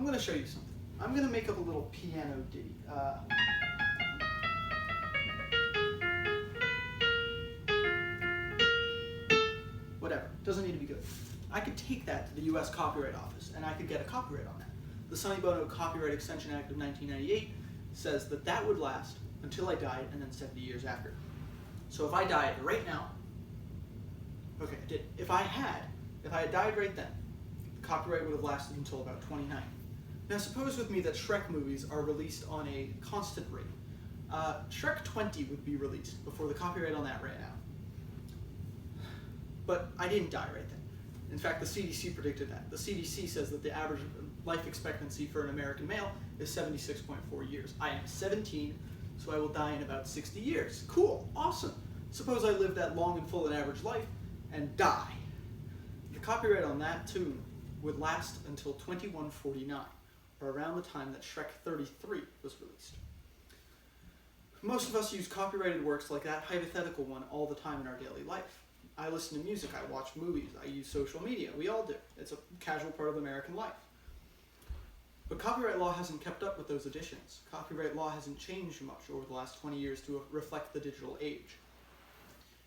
I'm going to show you something. I'm going to make up a little piano ditty. Whatever, doesn't need to be good. I could take that to the US Copyright Office and I could get a copyright on that. The Sonny Bono Copyright Extension Act of 1998 says that that would last until I died and then 70 years after. So if I died right now, okay, I did. If I had died right then, the copyright would have lasted until about 29. Now suppose with me that Shrek movies are released on a constant rate. Shrek 20 would be released before the copyright on that ran out. But I didn't die right then. In fact, the CDC predicted that. The CDC says that the average life expectancy for an American male is 76.4 years. I am 17, so I will die in about 60 years. Cool, awesome. Suppose I live that long and full and average life and die. The copyright on that tune would last until 2149, or around the time that Shrek 33 was released. Most of us use copyrighted works like that hypothetical one all the time in our daily life. I listen to music, I watch movies, I use social media. We all do. It's a casual part of American life. But copyright law hasn't kept up with those additions. Copyright law hasn't changed much over the last 20 years to reflect the digital age.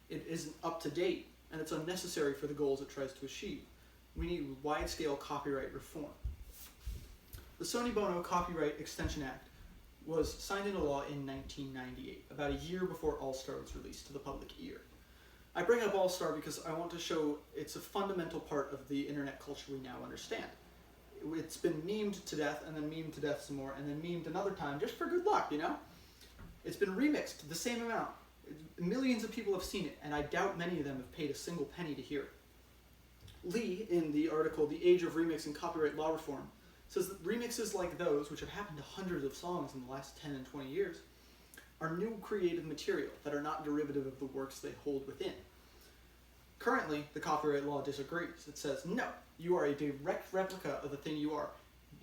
It isn't up to date, and it's unnecessary for the goals it tries to achieve. We need wide-scale copyright reform. The Sonny Bono Copyright Extension Act was signed into law in 1998, about a year before All-Star was released to the public ear. I bring up All-Star because I want to show it's a fundamental part of the internet culture we now understand. It's been memed to death, and then memed to death some more, and then memed another time just for good luck, you know? It's been remixed the same amount. Millions of people have seen it, and I doubt many of them have paid a single penny to hear it. Lee, in the article The Age of Remix and Copyright Law Reform, says that remixes like those, which have happened to hundreds of songs in the last 10 and 20 years, are new creative material that are not derivative of the works they hold within. Currently, the copyright law disagrees. It says, no, you are a direct replica of the thing you are,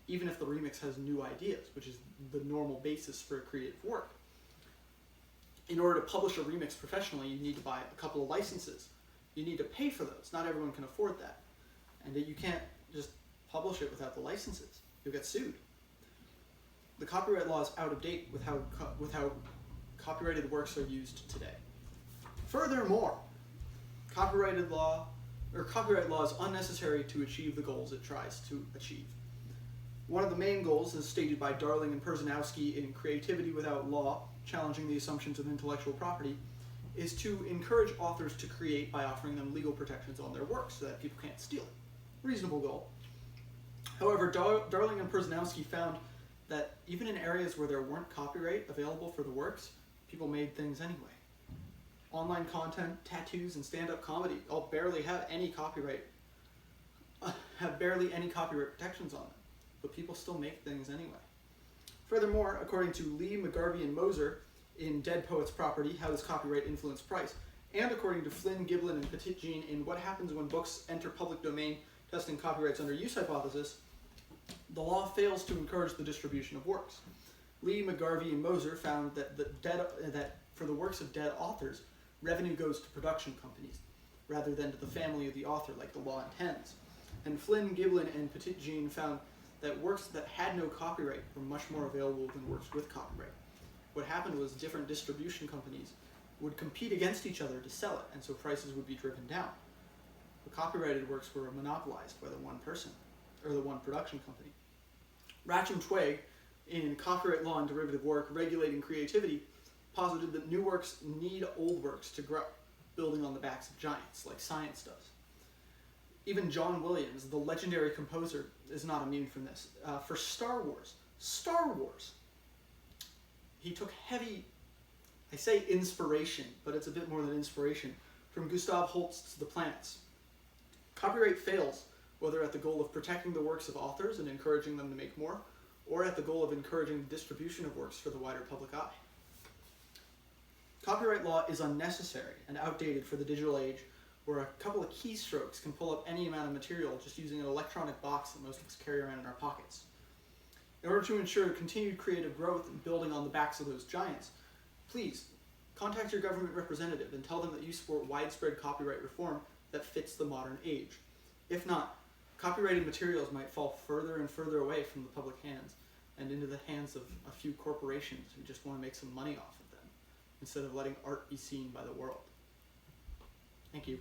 even if the remix has new ideas, which is the normal basis for a creative work. In order to publish a remix professionally, you need to buy a couple of licenses. You need to pay for those. Not everyone can afford that. And you can't just publish it without the licenses. You'll get sued. The copyright law is out of date with how copyrighted works are used today. Furthermore, copyright law is unnecessary to achieve the goals it tries to achieve. One of the main goals, as stated by Darling and Persuasive in Creativity Without Law, Challenging the Assumptions of Intellectual Property, is to encourage authors to create by offering them legal protections on their works so that people can't steal it. Reasonable goal. However, Darling and Persuasive found that even in areas where there weren't copyright available for the works, people made things anyway. Online content, tattoos, and stand-up comedy all barely have any copyright protections on them, but people still make things anyway. Furthermore, according to Lee, McGarvey, and Moser in Dead Poets Property, How Does Copyright Influence Price, and according to Flynn, Giblin, and Petit-Jean in What Happens When Books Enter Public Domain, Testing Copyrights Under Use Hypothesis, the law fails to encourage the distribution of works. Lee, McGarvey, and Moser found that for the works of dead authors, revenue goes to production companies, rather than to the family of the author like the law intends. And Flynn, Giblin, and Petit-Jean found that works that had no copyright were much more available than works with copyright. What happened was different distribution companies would compete against each other to sell it, and so prices would be driven down. The copyrighted works were monopolized by the one person, or the one production company. Ratcham Twig, in Copyright Law and Derivative Work, Regulating Creativity, posited that new works need old works to grow, building on the backs of giants, like science does. Even John Williams, the legendary composer, is not immune from this. For Star Wars, he took heavy, I say inspiration, but it's a bit more than inspiration, from Gustav Holst's The Planets. Copyright fails, whether at the goal of protecting the works of authors and encouraging them to make more, or at the goal of encouraging the distribution of works for the wider public eye. Copyright law is unnecessary and outdated for the digital age, where a couple of keystrokes can pull up any amount of material just using an electronic box that most of us carry around in our pockets. In order to ensure continued creative growth and building on the backs of those giants, please contact your government representative and tell them that you support widespread copyright reform that fits the modern age. If not, copyrighted materials might fall further and further away from the public hands and into the hands of a few corporations who just want to make some money off of them, instead of letting art be seen by the world. Thank you.